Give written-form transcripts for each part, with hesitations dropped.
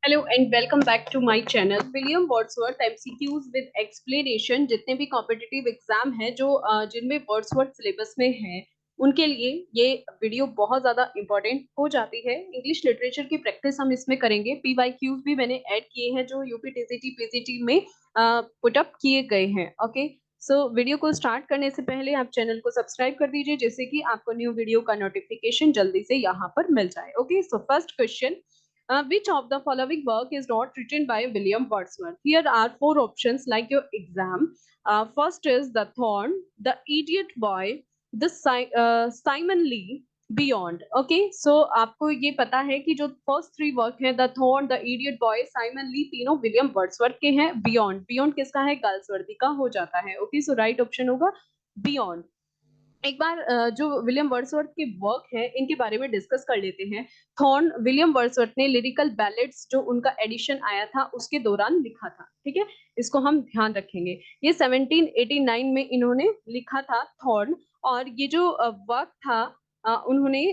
Hello and welcome back to my channel William Wordsworth MCQs with explanation. जितने भी competitive exam हैं जो जिनमें वर्ड्सवर्थ सिलेबस में है उनके लिए ये वीडियो बहुत ज्यादा इंपॉर्टेंट हो जाती है। इंग्लिश लिटरेचर की प्रैक्टिस हम इसमें करेंगे। पीवाईक्यूज भी मैंने ऐड किए हैं जो यूपी टीजीटी पीजीटी में पुट अप किए गए हैं। ओके, सो वीडियो को स्टार्ट करने से पहले आप चैनल को सब्सक्राइब कर दीजिए जिससे कि आपको न्यू वीडियो का नोटिफिकेशन जल्दी से यहाँ पर मिल जाए। Okay, so first question, which of the following work is not written by William Wordsworth? Here are four options like your exam. First is The Thorn, The Idiot Boy, Simon Lee, Beyond. Okay, so आपको ये पता है कि जो first three work है the thorn, the idiot boy, Simon Lee, तीनों William Wordsworth के हैं। बियॉन्ड, बियॉन्ड किसका है? गाल्सवर्दी का हो जाता है। ओके, सो राइट ऑप्शन होगा बियॉन्ड। एक बार जो विलियम वर्ड्सवर्थ के वर्क है इनके बारे में डिस्कस कर लेते हैं। थॉर्न विलियम वर्ड्सवर्थ ने लिरिकल बैलेड्स जो उनका एडिशन आया था उसके दौरान लिखा था। ठीक है, इसको हम ध्यान रखेंगे। ये 1789 में इन्होंने लिखा था थॉर्न। और ये जो वर्क था उन्होंने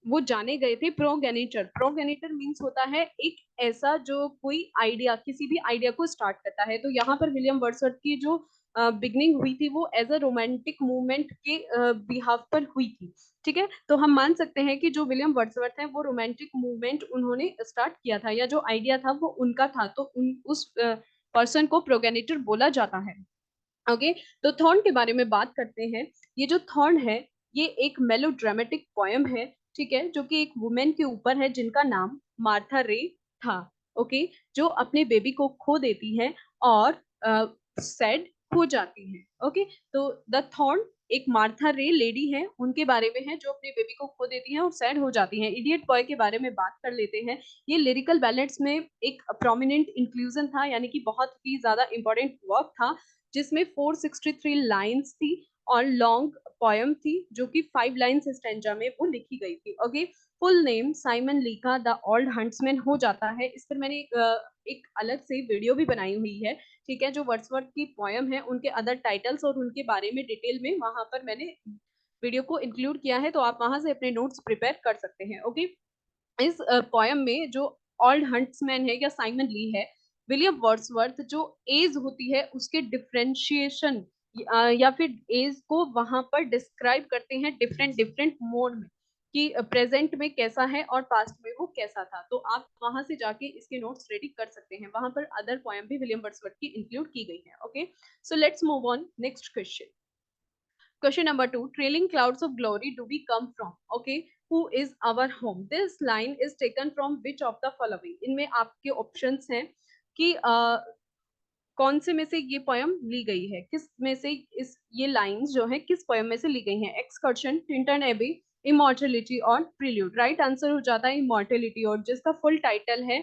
वो जाने गए थे प्रोगेनिटर। प्रोगेनिटर मीन्स होता है एक ऐसा जो कोई आइडिया, किसी भी आइडिया को स्टार्ट करता है। तो यहाँ पर विलियम वर्ड्सवर्थ की जो बिगनिंग हुई थी वो एज अ रोमांटिक मूवमेंट के बिहाफ पर हुई थी। ठीक है, तो हम मान सकते हैं कि जो विलियम वर्ड्सवर्थ है वो रोमांटिक मूवमेंट उन्होंने स्टार्ट किया था, या जो आइडिया था वो उनका था। तो उस पर्सन को प्रोगेनिटर बोला जाता है। ओके, तो थॉर्न के बारे में बात करते हैं। ये जो थॉर्न है ये एक मेलोड्रामेटिक पोयम है। ठीक है, जो कि एक वुमेन के ऊपर है जिनका नाम मार्था रे था। ओके, जो अपने बेबी को खो देती है और सैड हो जाती है। ओके, तो द थॉर्न एक मार्था रे लेडी है, उनके बारे में है जो अपने बेबी को खो देती है और सैड हो जाती है। इडियट बॉय के बारे में बात कर लेते हैं। ये लिरिकल बैलेड्स में एक प्रोमिनेंट इंक्लूजन था, यानी कि बहुत ही ज्यादा इंपॉर्टेंट वर्क था जिसमें 463 लाइंस थी और लॉन्ग पोयम थी जो कि 5 लाइंस स्टैंजा में वो लिखी गई थी। ओके, फुल नेम साइमन ली का द ओल्ड हंट्समैन हो जाता है। इस पर मैंने एक अलग से वीडियो भी बनाई हुई है। ठीक है, जो वर्ड्सवर्थ की पोयम है उनके अदर टाइटल्स और उनके बारे में डिटेल में वहां पर मैंने वीडियो को इंक्लूड किया है, तो आप वहां से अपने नोट्स प्रिपेयर कर सकते हैं। ओके, इस पोयम में जो ऑल्ड हंट्समैन है या साइमन ली है, विलियम वर्ड्सवर्थ जो एज होती है उसके डिफरेंशिएशन या फिर एज को वहां पर डिस्क्राइब करते हैं डिफरेंट डिफरेंट मोड में, कि प्रेजेंट में कैसा है और पास्ट में वो कैसा था। तो आप वहां से जाके इसके नोट्स रेडी कर सकते हैं। वहां पर अदर पोयम भी विलियम वर्ड्सवर्थ की इंक्लूड की गई है। Okay, so let's move on next question. Question number two, trailing clouds of glory do we come from? Okay, who is our home? This line is taken from which of the following? इनमें आपके options हैं कि कौन से में से ये poem ली गई है, किस में से इस ये लाइंस जो है किस पोयम में से ली गई हैं? एक्सकर्शन, टिंटन एबी, इमॉर्टलिटी और प्रिल्यूड। राइट आंसर हो जाता है इमॉर्टलिटी, और जिसका फुल टाइटल है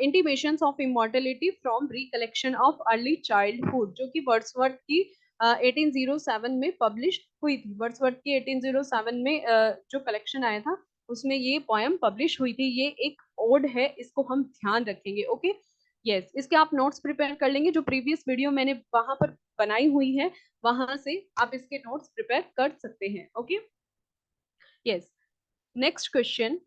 intimations of immortality from recollection of early childhood, जो कि वर्ड्सवर्थ की 1807 में पब्लिश हुई थी। वर्ड्सवर्थ की 1807 में जो कलेक्शन आया था उसमें ये पोयम पब्लिश हुई थी। ये एक ओड है, इसको हम ध्यान रखेंगे। ओके, यस, इसके आप नोट्स प्रिपेयर कर लेंगे। जो प्रीवियस वीडियो मैंने वहां पर बनाई हुई है वहां से आप इसके नोट्स प्रिपेयर कर सकते हैं। Okay, yes, next question,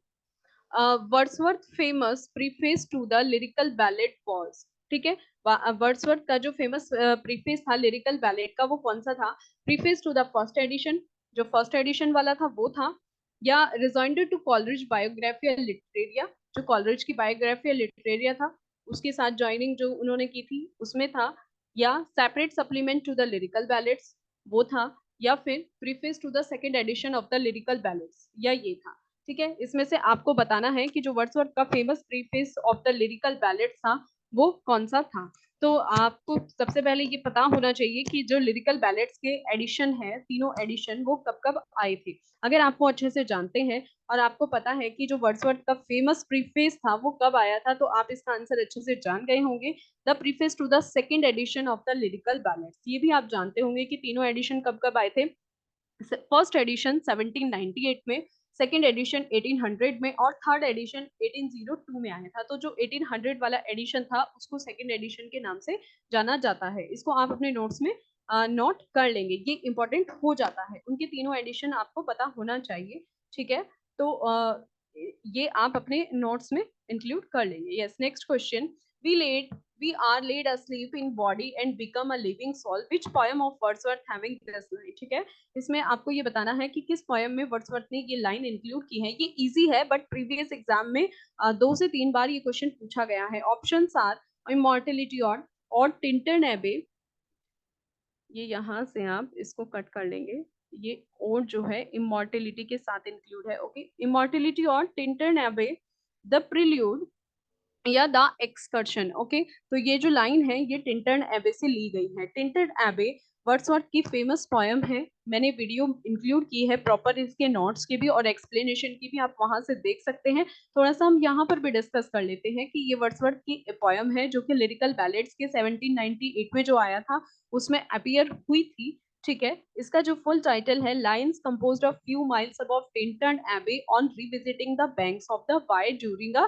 Wordsworth famous preface to the lyrical ballad was. ठीक है, वर्ड्सवर्थ का जो फेमस प्रीफेस था लिरिकल बैलेट का वो कौन सा था? Preface to the first edition, जो फर्स्ट एडिशन वाला था वो था, या rejoinder to Coleridge biography literaria, जो कॉलरिज की बायोग्राफी लिटरेरिया था उसके साथ ज्वाइनिंग जो उन्होंने की थी उसमें था, या separate supplement to the lyrical ballads वो था, या फिर preface to the second edition of the lyrical ballads, या ये था। ठीक है, इसमें से आपको बताना है कि जो वर्ड्सवर्थ का famous preface of the lyrical ballot था वो कौन सा था। तो आपको सबसे पहले ये पता होना चाहिए कि जो लिरिकल बैलेट्स के एडिशन है, तीनों एडिशन, वो कब कब आए थे। अगर आपको अच्छे से जानते हैं और आपको पता है कि जो वर्ड्सवर्थ का फेमस प्रीफेस था वो कब आया था, तो आप इसका आंसर अच्छे से जान गए होंगे। The preface to the second edition of the lyrical ballads, ये भी आप जानते होंगे कि तीनों एडिशन कब कब आए थे। फर्स्ट एडिशन 1798 में, सेकेंड एडिशन 1800 में, और थर्ड एडिशन 1802 में आया था। तो जो 1800 वाला एडिशन था उसको सेकेंड एडिशन के नाम से जाना जाता है। इसको आप अपने नोट्स में नोट कर लेंगे, ये इंपॉर्टेंट हो जाता है। उनके तीनों एडिशन आपको पता होना चाहिए। ठीक है, तो ये आप अपने नोट्स में इंक्लूड कर लेंगे। Yes, next question, we are laid asleep in body and become a living soul, which poem of Wordsworth having this line? ठीक है, इसमें आपको ये बताना है कि किस पोएम में वर्ड्सवर्थ ने ये लाइन इंक्लूड की है। ये इजी है, बट प्रीवियस एग्जाम में 2 से 3 बार ये क्वेश्चन पूछा गया है। ऑप्शंस आर इमॉर्टेलिटी और टिंटन एबे, ये यहाँ से आप इसको कट कर लेंगे, ये और जो है इमॉर्टेलिटी के साथ इंक्लूड है। ओके, इमॉर्टेलिटी और टिंटन एबे, द प्रिल्यूड या द एक्सकर्शन। ओके, तो ये जो लाइन है ये टिंटन एबे से ली गई है। टिंटन एबे वर्ड्सवर्थ की फेमस पोएम है, मैंने वीडियो इंक्लूड की है प्रॉपर, इसके नोट्स की भी और एक्सप्लेनेशन की भी, आप वहां से देख सकते हैं। थोड़ा सा हम यहाँ पर भी डिस्कस कर लेते हैं कि ये वर्ड्सवर्थ की पोएम है जो कि लिरिकल बैलेड्स के 1798 में जो आया था उसमें अपीयर हुई थी। ठीक है, इसका जो फुल टाइटल है lines composed of few miles above Tintern Abbey on revisiting the banks of the Wye during a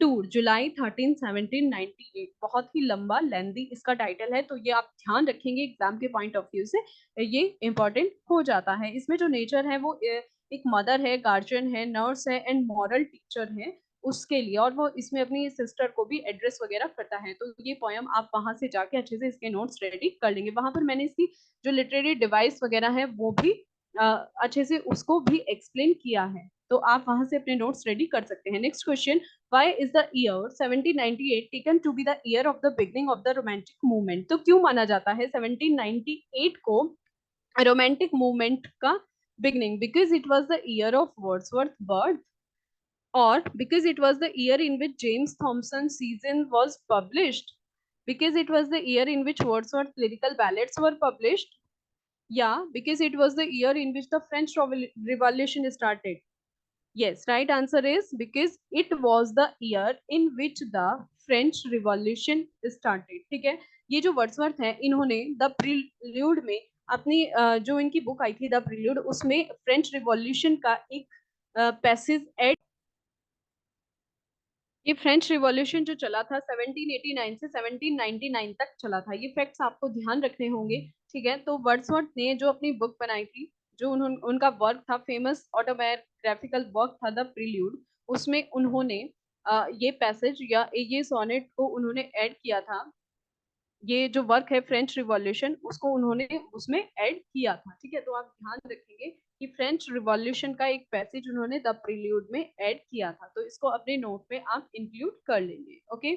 tour July 13 1798। बहुत ही लंबा लेंदी इसका टाइटल है, तो ये आप ध्यान रखेंगे एग्जाम के पॉइंट ऑफ व्यू से, ये इंपॉर्टेंट हो जाता है। इसमें जो नेचर है वो एक मदर है, गार्जियन है, नर्स है एंड मॉरल टीचर है उसके लिए, और वो इसमें अपनी सिस्टर को भी एड्रेस वगैरह करता है। तो ये पोयम आप वहां से जाके अच्छे से इसके नोट्स रेडी कर लेंगे। वहां पर मैंने इसकी जो लिटरेरी डिवाइस वगैरह है वो भी अच्छे से उसको भी एक्सप्लेन किया है, तो आप वहां से अपने नोट्स रेडी कर सकते हैं। Next question, why is the year 1798 taken to be the year of the beginning of the romantic movement? तो क्यों माना जाता है 1798 को रोमांटिक मूवमेंट का beginning? Because it was the year of Wordsworth birth, or because it was the year in which James Thompson's season was published, because it was the year in which Wordsworth's lyrical ballads were published, yeah, because it was the year in which the French Revolution started. Yes, right answer is because it was the year in which the French Revolution started. ठीक है, ये जो Wordsworth है इन्होंने the prelude में अपनी जो इनकी बुक आई थी द प्रील्यूड, उसमें फ्रेंच रिवॉल्यूशन का एक पैसेज ऐड। ये फ्रेंच रिवॉल्यूशन जो चला था 1789 से 1799 तक चला था, ये फैक्ट्स आपको ध्यान रखने होंगे। ठीक है, तो वर्ड्सवर्थ ने जो अपनी बुक बनाई थी, जो उनका वर्क था, फेमस ऑटोबायोग्राफिकल वर्क था द प्रील्यूड, उसमें उन्होंने ये पैसेज या ये सोनेट को उन्होंने ऐड किया था। ये जो वर्क है फ्रेंच रिवॉल्यूशन, उसको उन्होंने उसमें ऐड किया था। ठीक है, तो आप ध्यान रखेंगे कि फ्रेंच रिवॉल्यूशन का एक पैसेज उन्होंने द प्रील्यूड में ऐड किया था, तो इसको अपने नोट में आप इंक्लूड कर लेंगे। ओके,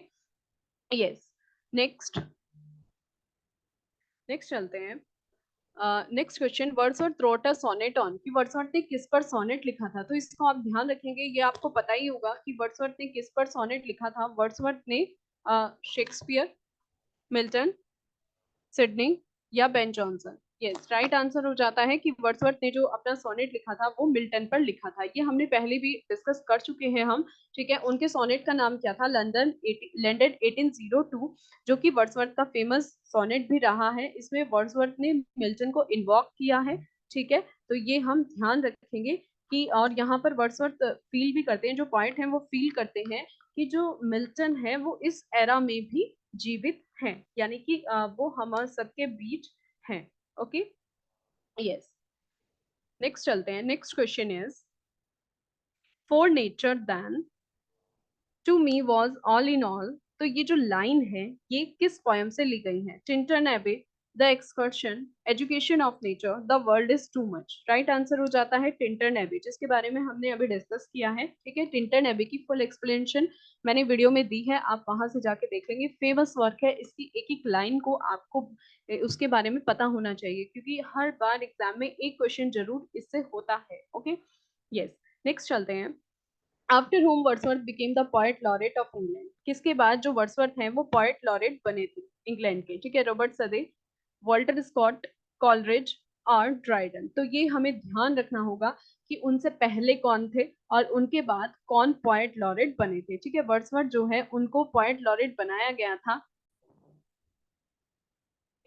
यस, नेक्स्ट नेक्स्ट चलते हैं। Next question, Wordsworth wrote a sonnet on, कि वर्ड्सवर्थ ने किस पर सोनेट लिखा था? तो इसको आप ध्यान रखेंगे, ये आपको पता ही होगा कि वर्ड्सवर्थ ने किस पर सोनेट लिखा था। वर्ड्सवर्थ ने शेक्सपियर, मिल्टन, सिडनी या Ben Jonson? Yes, right answer हो जाता है कि वर्ड्सवर्थ ने जो अपना सोनेट लिखा था वो मिल्टन पर लिखा था। ये हमने पहले भी डिस्कस कर चुके हैं हम। ठीक है, उनके सोनेट का नाम क्या था? लंदन 1802, जो कि वर्ड्सवर्थ का फेमस सोनेट भी रहा है। इसमें वर्ड्सवर्थ ने मिल्टन को इन्वॉक किया है। ठीक है, तो ये हम ध्यान रखेंगे कि, और यहाँ पर वर्ड्सवर्थ फील भी करते हैं, जो पॉइंट है वो फील करते हैं कि जो मिल्टन है वो इस एरा में भी जीवित हैं, यानी कि वो हम सबके बीच हैं। ओके, यस, नेक्स्ट चलते हैं। Next question is, for nature then to me was all in all, तो ये जो लाइन है ये किस पोएम से ली गई है? Tintern Abbey, the excursion, education of nature, the world is too much. Right answer हो जाता है टिंटन एबे, जिसके बारे में हमने अभी डिस्कस किया है। ठीक है, टिंटन एबे की फुल एक्सप्लेनेशन मैंने वीडियो में दी है, आप वहां से जाके देख लेंगे। फेमस वर्क है, इसकी एक एक लाइन को आपको उसके बारे में पता होना चाहिए, क्योंकि हर बार एग्जाम में एक क्वेश्चन जरूर इससे होता है। ओके, यस, नेक्स्ट चलते हैं। After whom Wordsworth became the poet laureate of England, किसके बाद जो वर्ड्सवर्थ हैं वो पोएट लॉरेट बने थे इंग्लैंड के? ठीक है, रॉबर्ट सदे, वॉल्टर स्कॉट, कॉलरिज और ड्राइडन। तो ये हमें ध्यान रखना होगा कि उनसे पहले कौन थे और उनके बाद कौन पोएट लॉरेट बने थे। ठीक है, वर्ड्सवर्थ जो है उनको पोएट लॉरेट बनाया गया था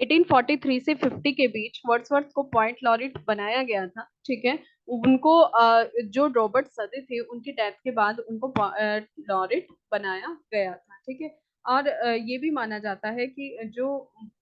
1843 से 50 के बीच, वर्ड्सवर्थ को पोएट लॉरेट बनाया गया था। ठीक है, उनको जो रॉबर्ट सदे थे उनकी डेथ के बाद उनको लॉरेट बनाया गया था। ठीक है, और ये भी माना जाता है कि जो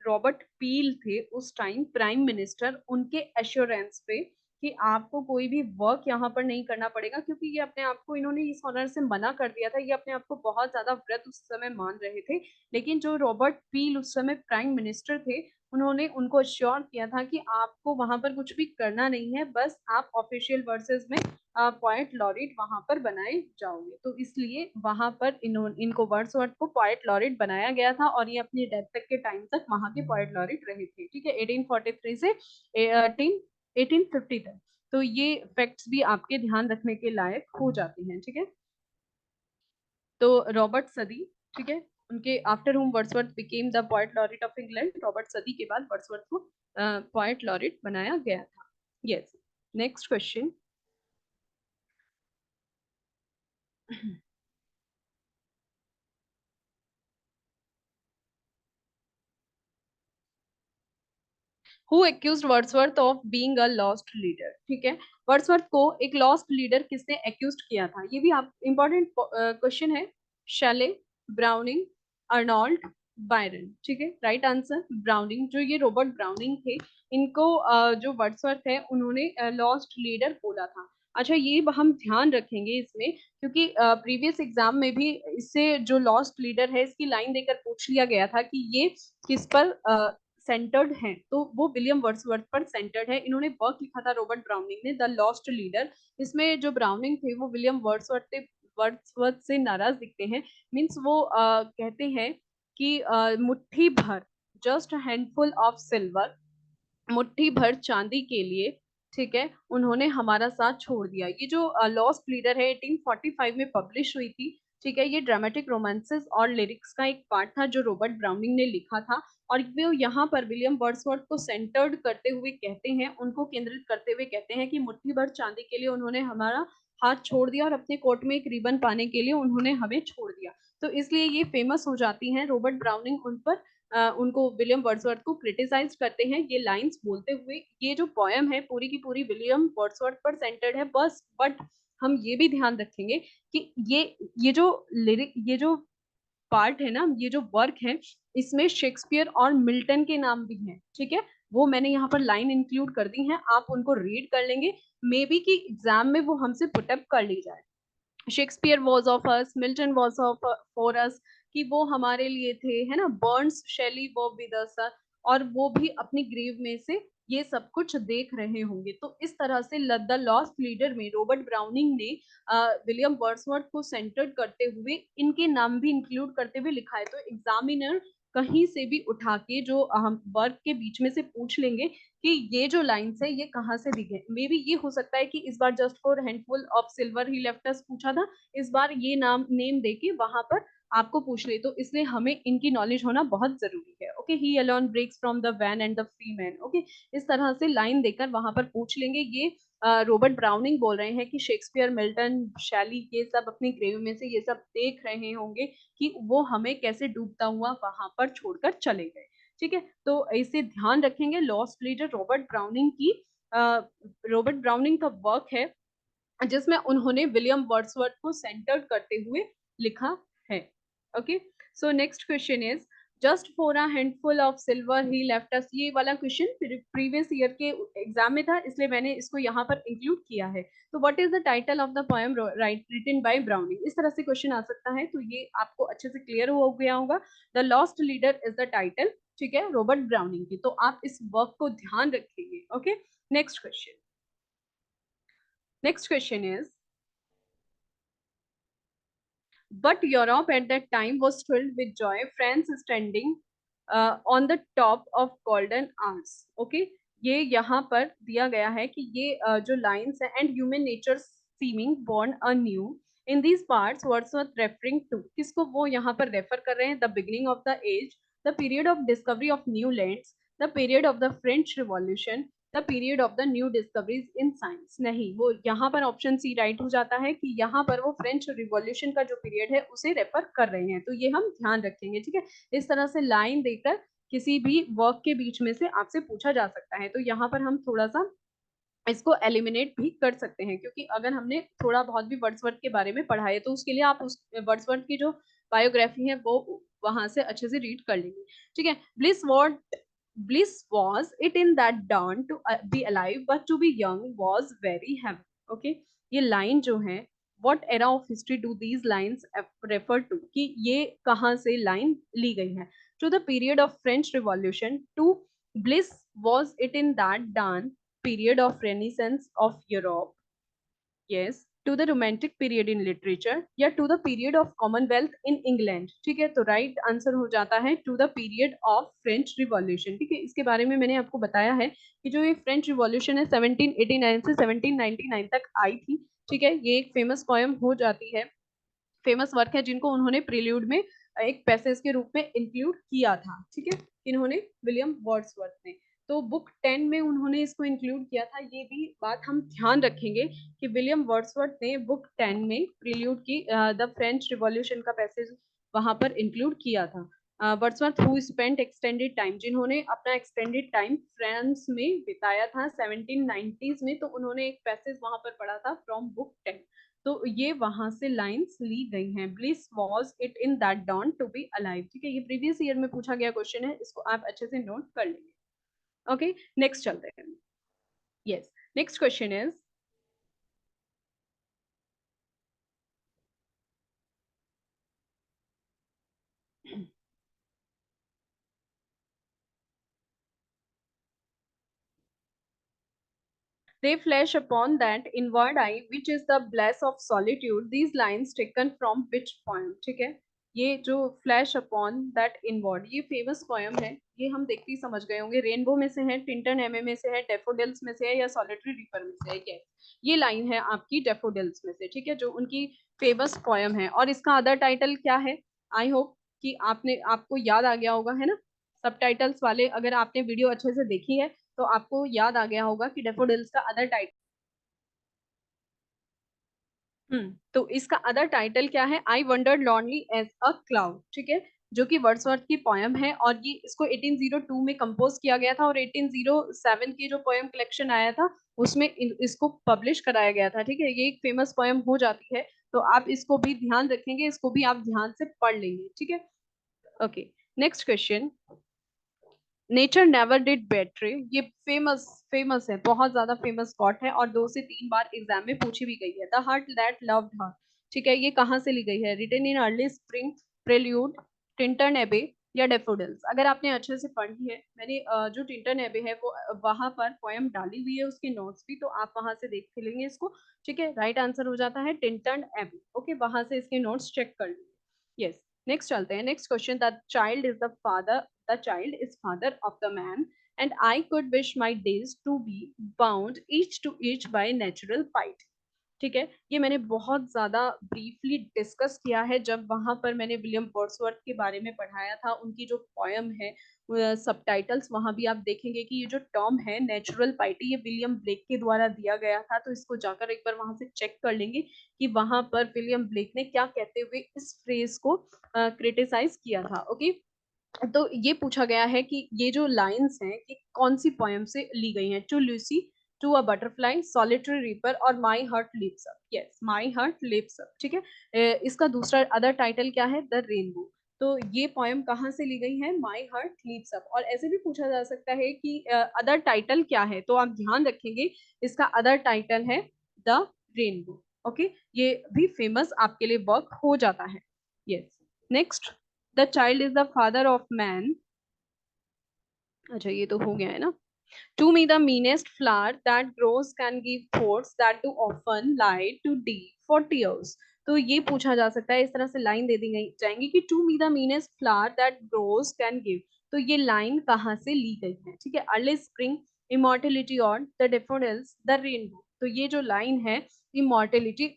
रॉबर्ट पील थे उस टाइम प्राइम मिनिस्टर, उनके एश्योरेंस पे कि आपको कोई भी वर्क यहाँ पर नहीं करना पड़ेगा, क्योंकि ये अपने आप को, इन्होंने इस ऑनर से मना कर दिया था। ये अपने आप को बहुत ज्यादा व्रत उस समय मान रहे थे, लेकिन जो रॉबर्ट पील उस समय प्राइम मिनिस्टर थे, उन्होंने उनको अश्योर किया था कि आपको वहां पर कुछ भी करना नहीं है, बस आप ऑफिशियल वर्सेस में पोएट लॉरेट वहां पर बनाए जाओगे। तो इसलिए वहां पर इनको वर्ड्सवर्थ को पोएट लॉरेट बनाया गया था, और ये अपनी डेथ तक के टाइम तक वहां के पोएट लॉरेट रहे थे। ठीक है, 1843 से 1850 तक। तो ये फैक्ट्स भी आपके ध्यान रखने के लायक हो जाते हैं। ठीक है, तो रॉबर्ट सदी, ठीक है, उनके आफ्टर हुम Wordsworth became the poet laureate of England. Robert सदी के बाद वर्ड्सवर्थ को पोएट लॉरेट बनाया गया था। Yes, next question. Who accused Wordsworth of being a lost leader. ठीक है, वर्ड्सवर्थ को एक लॉस्ट लीडर किसने एक्यूज किया था, ये भी आप इंपॉर्टेंट क्वेश्चन है। Shelley, browning, Arnold, Byron. ठीक है, राइट आंसर ब्राउनिंग। जो ये रॉबर्ट ब्राउनिंग थे, इनको जो वर्ड्सवर्थ है उन्होंने लॉस्ट लीडर बोला था। अच्छा, ये हम ध्यान रखेंगे इसमें, क्योंकि प्रीवियस एग्जाम में भी इससे जो लॉस्ट लीडर है इसकी लाइन देकर पूछ लिया गया था कि ये किस पर सेंटर्ड हैं, तो वो विलियम वर्ड्सवर्थ पर सेंटर्ड है। इन्होंने वर्क लिखा था रॉबर्ट ब्राउनिंग ने, द लॉस्ट लीडर। इसमें जो ब्राउनिंग थे वो विलियम वर्ड्सवर्थ से नाराज दिखते हैं। मीन्स वो कहते हैं कि मुट्ठी भर, जस्ट हैंडफुल ऑफ सिल्वर, मुट्ठी भर चांदी के लिए, ठीक है, उन्होंने हमारा साथ छोड़ दिया। ये जो लॉस्ट लीडर है 1845 में पब्लिश हुई थी। ठीक है, ये ड्रामेटिक रोमांसेस और लिरिक्स का एक पार्ट था जो रॉबर्ट ब्राउनिंग ने लिखा था। और वो यहाँ पर विलियम वर्ड्सवर्थ को सेंटर्ड करते हुए कहते हैं, उनको केंद्रित करते हुए कहते हैं कि मुट्ठी भर चांदी के लिए उन्होंने हमारा हाथ छोड़ दिया, और अपने कोर्ट में एक रिबन पाने के लिए उन्होंने हमें छोड़ दिया। तो इसलिए ये फेमस हो जाती हैं। रॉबर्ट ब्राउनिंग उन पर उनको, विलियम वर्ड्सवर्थ को क्रिटिसाइज करते हैं ये लाइंस बोलते हुए। ये जो पोयम है पूरी की पूरी विलियम वर्ड्सवर्थ पर सेंटर्ड है बस। बट हम ये भी ध्यान रखेंगे कि ये जो लिरिक, ये जो पार्ट है ना, ये जो वर्क है, इसमें शेक्सपियर और मिल्टन के नाम भी हैं। ठीक है, वो मैंने यहाँ पर लाइन इंक्लूड कर दी हैं, आप उनको रीड कर लेंगे। मे बी कि एग्जाम में वो हमसे पुटअप कर ली जाए। Shakespeare was of us, Milton was of for us, कि वो हमारे लिए थे, है ना। बर्न्स, शेली वो विद अस, और वो भी अपनी ग्रेव में से ये सब कुछ देख रहे होंगे। तो इस तरह से द लॉस्ट लीडर में रॉबर्ट ब्राउनिंग ने विलियम वर्ड्सवर्थ को सेंटर्ड करते हुए इनके नाम भी इंक्लूड करते हुए लिखा है। तो एग्जामिनर कहीं से भी उठा के जो हम वर्क के बीच में से पूछ लेंगे कि ये जो लाइन्स है ये कहाँ से दिखे। मे बी ये हो सकता है कि इस बार just for handful of silver ही लेफ्ट अस पूछा था, इस बार ये नाम नेम देके वहां पर आपको पूछ ले। तो इसलिए हमें इनकी नॉलेज होना बहुत जरूरी है। Okay, he alone breaks from the van and the free man. Okay, इस तरह से लाइन देकर वहां पर पूछ लेंगे। ये रॉबर्ट ब्राउनिंग बोल रहे हैं कि शेक्सपियर, मिल्टन, शैली, ये सब अपनी ग्रेव में से ये सब देख रहे होंगे कि वो हमें कैसे डूबता हुआ वहां पर छोड़कर चले गए। ठीक है, तो इसे ध्यान रखेंगे। लॉस्ट लीडर रॉबर्ट ब्राउनिंग की, रॉबर्ट ब्राउनिंग का वर्क है जिसमें उन्होंने विलियम वर्ड्सवर्थ को सेंटर्ड करते हुए लिखा है। Okay, so next question is, just for a handful of silver ही लेफ्ट अस। ये वाला क्वेश्चन प्रीवियस ईयर के एग्जाम में था, इसलिए मैंने इसको यहाँ पर इंक्लूड किया है। तो what is the title of the poem written by Browning. इस तरह से क्वेश्चन आ सकता है, तो ये आपको अच्छे से क्लियर हो गया होगा। The lost leader is the title, ठीक है, रॉबर्ट ब्राउनिंग की। तो आप इस वर्क को ध्यान रखेंगे। Okay, next question. Next question is, but Europe at that time was filled with joy, France standing on the top of golden arms. Okay, ये यहाँ पर दिया गया है कि ये जो lines है, and human nature seeming born anew in these parts, Wordsworth referring to, किसको वो यहाँ पर रेफर कर रहे हैं? The beginning of the age, the period of discovery of new lands, the period of the French Revolution, the period of the new discoveries in science. नहीं, वो यहाँ पर ऑप्शन सी राइट हो जाता है कि यहाँ पर वो फ्रेंच रिवॉल्यूशन का जो पीरियड है उसे रेफर कर रहे हैं। तो ये हम ध्यान रखेंगे। ठीक है, इस तरह से लाइन देकर किसी भी वर्क के बीच में से आपसे पूछा जा सकता है। तो यहाँ पर हम थोड़ा सा इसको एलिमिनेट भी कर सकते हैं, क्योंकि अगर हमने थोड़ा बहुत भी वर्ड्सवर्थ के बारे में पढ़ा है तो उसके लिए आप उस वर्ड्सवर्थ की जो बायोग्राफी है वो वहां से अच्छे से रीड कर लेंगे। ठीक है, bliss what Bliss was it in that dawn to be alive but to be young was very heavy. Okay, ये लाइन जो है, what era of history do these lines refer to, कि ये कहाँ से लाइन ली गई है? To the period of French Revolution, to bliss was it in that dawn period of Renaissance of Europe, yes, to the romantic period in literature, या to the period of commonwealth in England. ठीक है, तो right answer हो जाता है to the period of French revolution. ठीक है, इसके बारे में मैंने आपको बताया है कि जो ये फ्रेंच रिवॉल्यूशन है 1789 से 1799 तक आई थी। ठीक है, ये एक फेमस पोयम हो जाती है, फेमस वर्क है जिनको उन्होंने प्रील्यूड में एक पैसेज के रूप में इंक्लूड किया था। ठीक है, इन्होंने विलियम वर्ड्सवर्थ ने, तो बुक 10 में उन्होंने इसको इंक्लूड किया था। ये भी बात हम ध्यान रखेंगे कि विलियम वर्ड्सवर्थ ने बुक 10 में प्रील्यूड की द फ्रेंच रिवॉल्यूशन का पैसेज वहां पर इंक्लूड किया था। Wordsworth who spent extended time, जिन्होंने अपना एक्सटेंडेड टाइम फ्रांस में बिताया था 1790s में, तो उन्होंने एक पैसेज वहां पर पढ़ा था फ्रॉम बुक 10। तो ये वहां से लाइंस ली गई हैं। Bliss was it in that dawn to be alive. ठीक है, ये प्रीवियस ईयर में पूछा गया क्वेश्चन है, इसको आप अच्छे से नोट कर लेंगे। ओके, नेक्स्ट चलते हैं। Yes, next question is, they flash upon that inward eye which is the bliss of solitude, these lines taken from which poem? ठीक है, ये जो flash upon that inward, ये फेमस पोयम है, ये हम देखते ही समझ गए होंगे। रेनबो में से है, टिंटन एमे में से है, डेफोडिल्स में से है, या सॉलिटरी रिपर में से है? क्या ये लाइन है आपकी डेफोडिल्स में से। ठीक है, जो उनकी फेमस पोयम है। और इसका अदर टाइटल क्या है? आई होप कि आपको याद आ गया होगा, है ना? सबटाइटल्स वाले अगर आपने वीडियो अच्छे से देखी है तो आपको याद आ गया होगा कि डेफोडिल्स का अदर टाइटल, तो इसका अदर टाइटल क्या है? I wandered lonely as a cloud. ठीक है, जो कि वर्ड्सवर्थ की पोयम है, और ये इसको 1802 में कंपोज किया गया था, और 1807 की जो पोयम कलेक्शन आया था उसमें इसको पब्लिश कराया गया था। ठीक है, ये एक फेमस पोयम हो जाती है, तो आप इसको भी ध्यान रखेंगे, इसको भी आप ध्यान से पढ़ लेंगे। ठीक है, okay, next question, nature never did betray, ये फेमस फेमस है, बहुत ज्यादा फेमस कोट है, और 2 से 3 बार एग्जाम में पूछी भी गई है। The heart that loved her. ठीक है, ये कहाँ से ली गई है? Written in early spring, prelude, Tintern Abbey, या डेफोडिल्स? अगर आपने अच्छे से पढ़ी है, मैंने जो टिंटन एबे है वो वहां पर पोयम डाली हुई है, उसके नोट्स भी, तो आप वहां से देख लेंगे इसको। ठीक है, राइट आंसर हो जाता है टिंटन एबे। ओके, वहां से इसके नोट्स चेक कर लीजिए। यस, नेक्स्ट चलते हैं। Next question, the child is the father, the child is father of the man, and I could wish my days to be bound each to each by natural fight। ठीक है, ये मैंने बहुत ज्यादा briefly discuss किया है जब वहां पर मैंने विलियम वर्ड्सवर्थ के बारे में पढ़ाया था, उनकी जो पोयम है, सबटाइटल्स वहां भी आप देखेंगे कि ये जो टर्म है नेचुरल पाइटी, ये विलियम ब्लेक के द्वारा दिया गया था, तो इसको जाकर एक बार वहां से चेक कर लेंगे कि वहां पर विलियम ब्लेक ने क्या कहते हुए इस फ्रेज को क्रिटिसाइज किया था। ओके, तो ये पूछा गया है कि ये जो लाइंस हैं कि कौन सी पोयम से ली गई हैं? To Lucy, to a butterfly, solitary reaper, और my heart leaps up. Yes, my heart leaps up. ठीक है, इसका दूसरा अदर टाइटल क्या है? The rainbow. तो ये पोयम कहाँ से ली गई है? My heart leaps up. और ऐसे भी पूछा जा सकता है कि अदर टाइटल क्या है, तो आप ध्यान रखेंगे इसका अदर टाइटल है द रेनबो। ओके, ये भी फेमस आपके लिए वर्क हो जाता है। Yes, next, the child is the father of man. अच्छा, ये तो हो गया है ना। To me the meanest flower that grows can give thoughts that do often lie too deep for tears. तो ये पूछा जा सकता है, इस तरह से लाइन दे दी गई जाएंगी कि to me the meanest flower that grows can give, तो ये लाइन कहाँ से ली गई है? ठीक है, अर्ली स्प्रिंग, इमोर्टेलिटी, और द डेफोडिल्स, द रेनबो। तो ये जो लाइन है इमोर्टेलिटी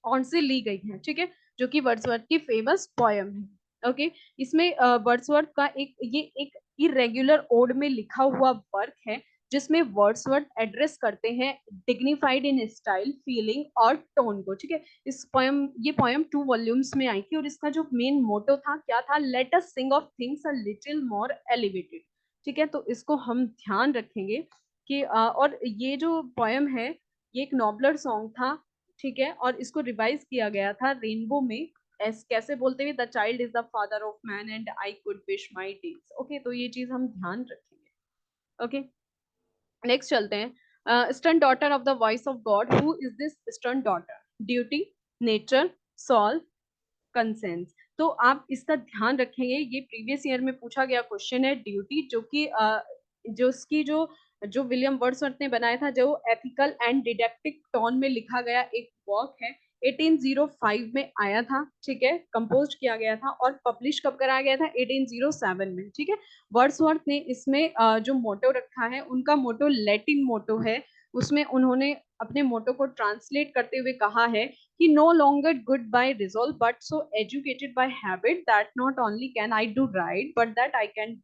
ऑन से ली गई है। ठीक है, जो कि वर्ड्सवर्थ की फेमस पोयम है। ओके, इसमें वर्ड्सवर्थ का ये एक इरेगुलर ओड में लिखा हुआ वर्क है, जिसमें वर्ड्सवर्थ एड्रेस करते हैं डिग्निफाइड इन स्टाइल, फीलिंग और टोन को। ठीक है, ये पोयम 2 वॉल्यूम्स में आई थी, और इसका जो मेन मोटो था क्या था? Let us sing of things a little more elevated. ठीक है, तो इसको हम ध्यान रखेंगे कि और ये जो पोयम है ये एक नॉबलर सॉन्ग था। ठीक है, और इसको रिवाइज किया गया था रेनबो में कैसे बोलते हैं, the child is the father of man and I could wish my days. Okay, तो ये चीज हम ध्यान रखेंगे। ओके, नेक्स्ट चलते हैं। Stern daughter of the voice of God, who is this stern daughter? Duty, nature, soul, conscience. तो आप इसका ध्यान रखेंगे, ये प्रीवियस ईयर में पूछा गया क्वेश्चन है। ड्यूटी जो कि जो उसकी जो जो विलियम वर्ड्सवर्थ ने बनाया था, जो एथिकल एंड डिडक्टिक टोन में लिखा गया एक वर्क है, 1805 में आया था, ठीक है, कंपोज किया गया था, और पब्लिश कब कराया गया था? 1807 में, ठीक है। वर्ड्सवर्थ ने इसमें जो मोटो रखा है, उनका मोटो लैटिन मोटो है। उसमें उन्होंने अपने मोटो को ट्रांसलेट करते हुए कहा है कि no longer good by resolve but so educated by habit that not only can I do right but that I can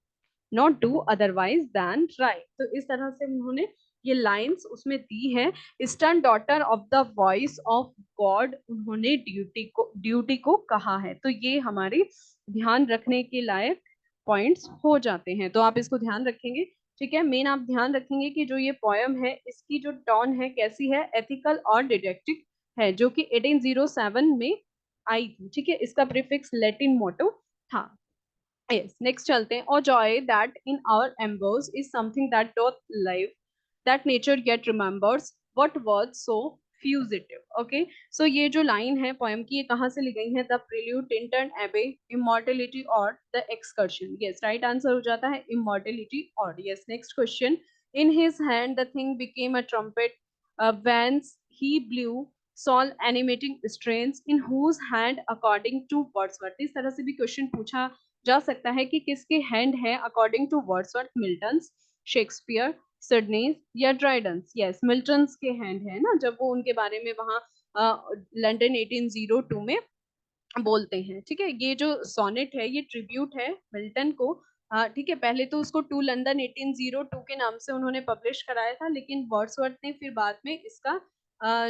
not do otherwise than right। तो इस तरह से उन्होंने ये लाइंस उसमें दी है। Eastern daughter of the voice of God, उन्होंने duty को कहा है। तो ये हमारे ध्यान रखने के लायक पॉइंट्स हो जाते हैं, तो आप इसको ध्यान रखेंगे, ठीक है। मेन आप ध्यान रखेंगे कि जो ये पोयम है, इसकी जो टोन है कैसी है, एथिकल और डिडेक्टिक है, जो कि 1807 में आई थी, ठीक है। इसका प्रीफिक्स लैटिन मोटो था। यस, नेक्स्ट चलते हैं। और joy that in our embers is something that doth live that nature yet remembers what was so fugitive. Okay, so ये जो लाइन है पोएम की, ये कहाँ से ली गई है? The prelude, Tintern Abbey, immortality और the excursion. Yes, right answer हो जाता है इमॉर्टलिटी और। Yes, next question. In his hand the thing became a trumpet whence he blew soul animating strains in whose hand according to Wordsworth. इस तरह से भी question पूछा जा सकता है कि किसके हैंड है according to Wordsworth? Milton's, Shakespeare, Sidney या ड्राइडन्स। यस, मिल्टन्स के हैंड है ना, जब वो उनके बारे में वहां लंदन 1802 में बोलते हैं, ठीक है। ये जो सोनेट है, ये ट्रिब्यूट है मिल्टन को, ठीक है। पहले तो उसको टू लंदन 1802 के नाम से उन्होंने पब्लिश कराया था, लेकिन वर्ड्सवर्थ ने फिर बाद में इसका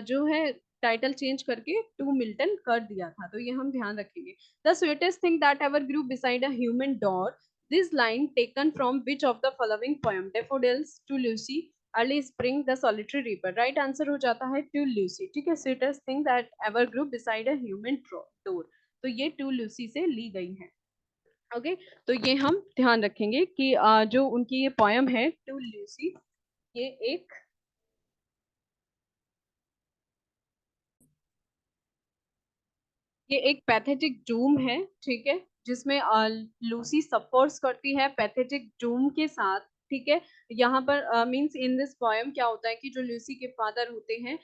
जो है टाइटल चेंज करके टू मिल्टन कर दिया था, तो ये हम ध्यान रखेंगे। The sweetest thing that ever grew beside a human door, this line taken from which of the following poem? Daffodils, to Lucy, early spring, the solitary reaper. Right answer हो जाता है टू लूसी, ठीक है। Sweetest thing that ever grew beside a human door, तो ये to Lucy से ली गई है। ओके, तो ये हम ध्यान रखेंगे कि जो उनकी ये पोयम है टू लूसी, ये एक ये एक पैथेटिक डूम है, ठीक है, जिसमें लूसी सफर्स करती है पैथेटिक डूम के साथ, ठीक है। यहाँ पर मींस इन दिस पोएम क्या होता है कि जो लूसी के फादर होते हैं,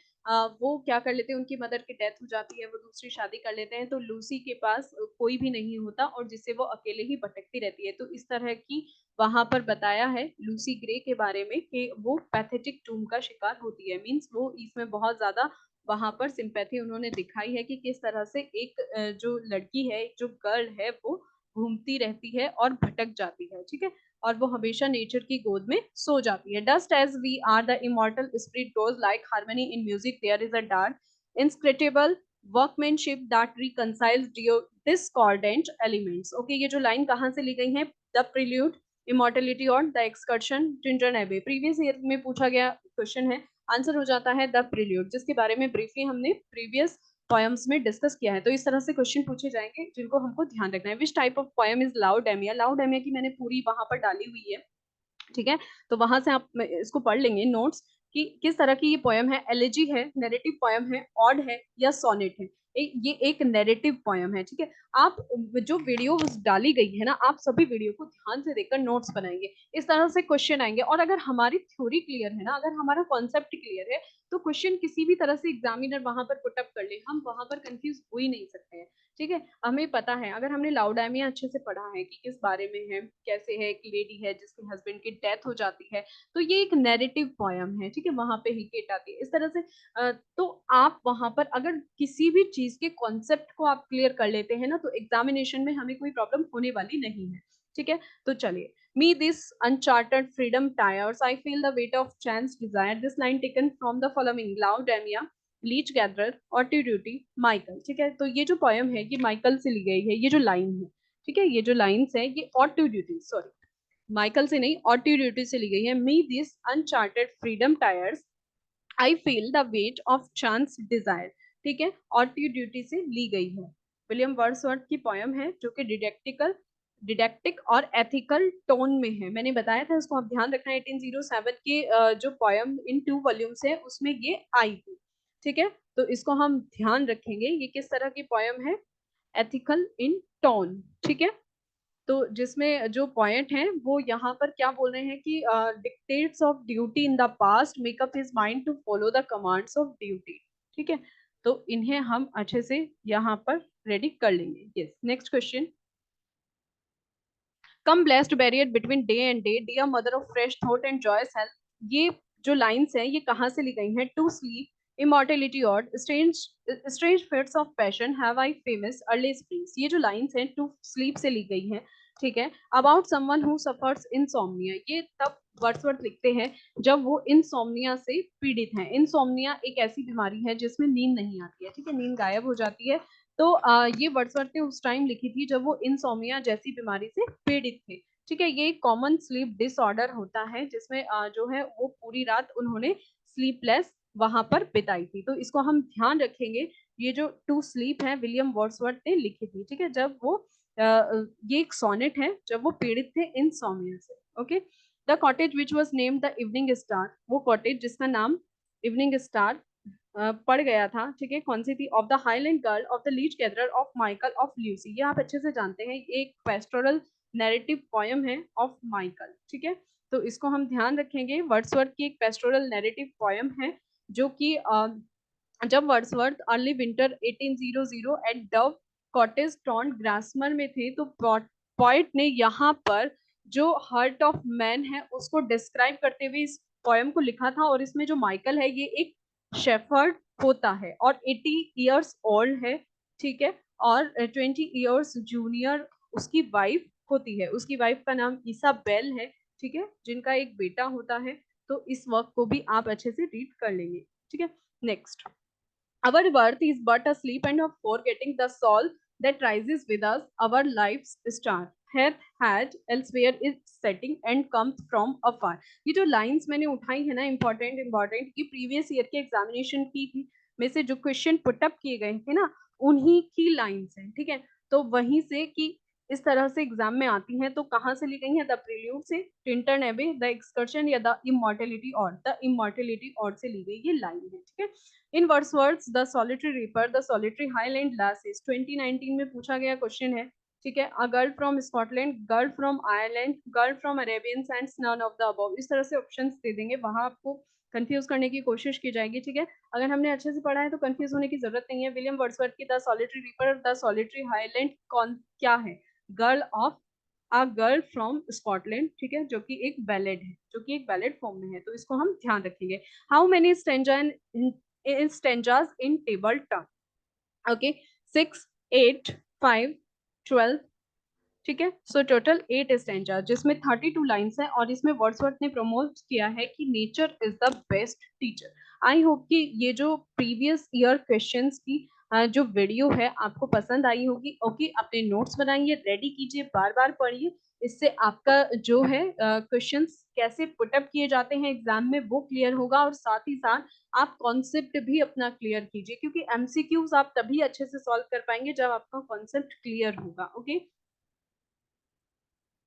वो क्या कर लेते हैं, उनकी मदर की डेथ हो जाती है, वो दूसरी शादी कर लेते हैं, तो लूसी के पास कोई भी नहीं होता और जिससे वो अकेले ही भटकती रहती है। तो इस तरह की वहां पर बताया है लूसी ग्रे के बारे में कि वो पैथेटिक डूम का शिकार होती है। मींस वो इसमें बहुत ज्यादा वहां पर सिंपैथी उन्होंने दिखाई है कि किस तरह से एक जो लड़की है, जो गर्ल है, वो घूमती रहती है और भटक जाती है, ठीक है, और वो हमेशा नेचर की गोद में सो जाती है। Dust as we are the immortal spirit grows like harmony in music there is a dark inscrutable workmanship that reconciles discordant elements. Okay, ये जो लाइन कहाँ से ली गई है? द प्रिल्यूड, इमॉर्टलिटी और the excursion, Tintern Abbey. Previous year में पूछा गया क्वेश्चन है, आंसर हो जाता है द प्रिल्यूड, जिसके बारे में ब्रीफली हमने प्रीवियस पोएम्स में डिस्कस किया है। तो इस तरह से क्वेश्चन पूछे जाएंगे जिनको हमको ध्यान रखना है। Which type of poem is Laodamia? Laodamia की मैंने पूरी वहां पर डाली हुई है, ठीक है, तो वहां से आप इसको पढ़ लेंगे नोट्स कि किस तरह की ये पोयम है। एलिजी है, नैरेटिव पोयम है, ऑड है या सोनेट है? ये एक नैरेटिव पोयम है, ठीक है। आप जो वीडियो डाली गई है ना, आप सभी वीडियो को ध्यान से देखकर नोट्स बनाएंगे, इस तरह से क्वेश्चन आएंगे। और अगर हमारी थ्योरी क्लियर है ना, अगर हमारा कॉन्सेप्ट क्लियर है, तो क्वेश्चन किसी भी तरह से एग्जामिनर वहां पर पुटअप कर ले, हम वहां पर कंफ्यूज हो ही नहीं सकते हैं, ठीक है। हमें पता है, अगर हमने लाउडामिया अच्छे से पढ़ा है कि किस बारे में है, कैसे है, एक लेडी है जिसके हस्बैंड की डेथ हो जाती है, तो ये एक नैरेटिव पोयम है, ठीक है, वहां पे हिकेट आती है इस तरह से। तो आप वहां पर अगर किसी भी चीज के कॉन्सेप्ट को आप क्लियर कर लेते हैं ना, तो एग्जामिनेशन में हमें कोई प्रॉब्लम होने वाली नहीं है, ठीक है। तो चलिए, me this uncharted freedom tires, I feel the weight of chance desire, this line taken from the following: laudemia, leech gatherer, ode to duty, Michael, ठीक है। तो ये जो पोयम है ये माइकल से ली गई है, ये जो लाइन है, ठीक है, ये जो लाइंस है ये ऑर्टिड्यूटी, सॉरी, माइकल से नहीं, ऑर्टिड्यूटी से ली गई है। Me this unchartered freedom tires, I feel the weight of chance desires, ठीक है, ऑर्टिड्यूटी से ली गई है। विलियम वर्ड्सवर्थ की पोयम है जो कि डिडेक्टिक और एथिकल टोन में है। मैंने बताया था इसको आप ध्यान रखना, 1807 की जो पोयम इन 2 वॉल्यूम्स है उसमें ये आई थी। ठीक है, तो इसको हम ध्यान रखेंगे। ये किस तरह की पोयम है? एथिकल इन टोन। ठीक है, तो जिसमें जो पॉइंट है वो यहाँ पर क्या बोल रहे हैं कि dictates of duty in the past make up his mind to follow the commands of duty. ठीक है, तो इन्हें हम अच्छे से यहाँ पर रेडी कर लेंगे। Yes, next question. Come blessed barrier between day and day, dear mother of fresh thought and joyous health. ये जो लाइंस हैं ये कहाँ से ली गई हैं? To sleep, immortality or strange fits of passion, have I famous early springs। ये जो लाइंस हैं टू स्लीप से ली गई हैं। ठीक है, about someone who suffers insomnia, ये तब वर्ड्सवर्थ लिखते हैं जब वो इंसोम्निया से पीड़ित हैं। इंसोम्निया एक ऐसी बीमारी है जिसमें नींद नहीं आती है। ठीक है, नींद गायब हो जाती है। तो ये वर्ड्सवर्थ ने उस टाइम लिखी थी जब वो इंसोम्निया जैसी बीमारी से पीड़ित थे। ठीक है, ये कॉमन स्लीप डिसऑर्डर होता है जिसमें जो है वो पूरी रात उन्होंने स्लीपलेस वहां पर बिताई थी। तो इसको हम ध्यान रखेंगे। ये जो टू स्लीप है विलियम वर्ड्सवर्थ ने लिखी थी। ठीक है, जब वो ये एक सोनेट है जब वो पीड़ित थे इंसोम्निया से। Okay, the cottage which was named the evening star, वो कॉटेज जिसका नाम इवनिंग स्टार पड़ गया था। ठीक है, कौन सी थी? Of the Highland girl of the leech gatherer of Michael of Lucy. ये आप अच्छे से जानते हैं, ये एक पेस्टोरल नैरेटिव पोयम है ऑफ माइकल। ठीक है, तो इसको हम ध्यान रखेंगे। वर्ड्सवर्थ की एक पेस्टोरल नैरेटिव पोयम है जो कि जब Wordsworth early winter 1800 at Dove Cottage Townend Grasmere में थे तो पॉइट ने यहाँ पर जो हार्ट ऑफ मैन है उसको डिस्क्राइब करते हुए इस पोयम को लिखा था। और इसमें जो माइकल है ये एक शेफर्ड होता है और 80 इयर्स ओल्ड है। ठीक है, और 20 इयर्स जूनियर उसकी वाइफ होती है। उसकी वाइफ का नाम इसाबेल है। ठीक है, जिनका एक बेटा होता है। तो इस वर्क को भी आप अच्छे से रीड कर लेंगे। ठीक है, next. Our birth is but a sleep and of forgetting the soul that rises with us, our life's star. Hath had elsewhere is setting and comes from afar। ये जो लाइंस मैंने उठाई है ना, इंपॉर्टेंट, ये प्रीवियस ईयर के examination की में से जो क्वेश्चन पुटअप किए गए थे ना, उन्हीं की लाइंस हैं। ठीक है, तो वहीं से कि इस तरह से एग्जाम में आती हैं। तो कहाँ से ली गई हैं? द प्रील्यूड से, टिंटन एबे, द एक्सकर्शन या द इमॉर्टेलिटी और से ली गई ये लाइन है। ठीक है, in Wordsworth the solitary reaper, the solitary highland lasses 2019 में पूछा गया क्वेश्चन है। ठीक है, a girl from Scotland, girl from Ireland, girl from Arabian sands, none of the above. इस तरह से ऑप्शंस दे देंगे, वहां आपको कंफ्यूज करने की कोशिश की जाएगी। ठीक है, अगर हमने अच्छे से पढ़ा है तो कंफ्यूज होने की जरूरत नहीं है। विलियम वर्ड्सवर्थ की the solitary reaper, the solitary highland कौन क्या है? Girl of a girl from Scotland. ठीक है, जो कि एक बैलेड है, जो कि एक बैलेड फॉर्म में है। तो इसको हम ध्यान रखेंगे। How many stanzas in table term? Okay, 6, 8, 5, 12। ठीक है, सो टोटल 8 स्टेंजा जिसमें 32 लाइंस है। और इसमें वर्ड्सवर्थ ने प्रमोट किया है कि nature is the best teacher. I hope कि ये जो प्रीवियस ईयर क्वेश्चंस की जो वीडियो है आपको पसंद आई होगी। ओके, अपने नोट्स बनाइए, रेडी कीजिए, बार बार पढ़िए। इससे आपका जो है क्वेश्चंस कैसे पुटअप किए जाते हैं एग्जाम में वो क्लियर होगा। और साथ ही साथ आप कॉन्सेप्ट भी अपना क्लियर कीजिए, क्योंकि एमसीक्यूज आप तभी अच्छे से सॉल्व कर पाएंगे जब आपका कॉन्सेप्ट क्लियर होगा। ओके,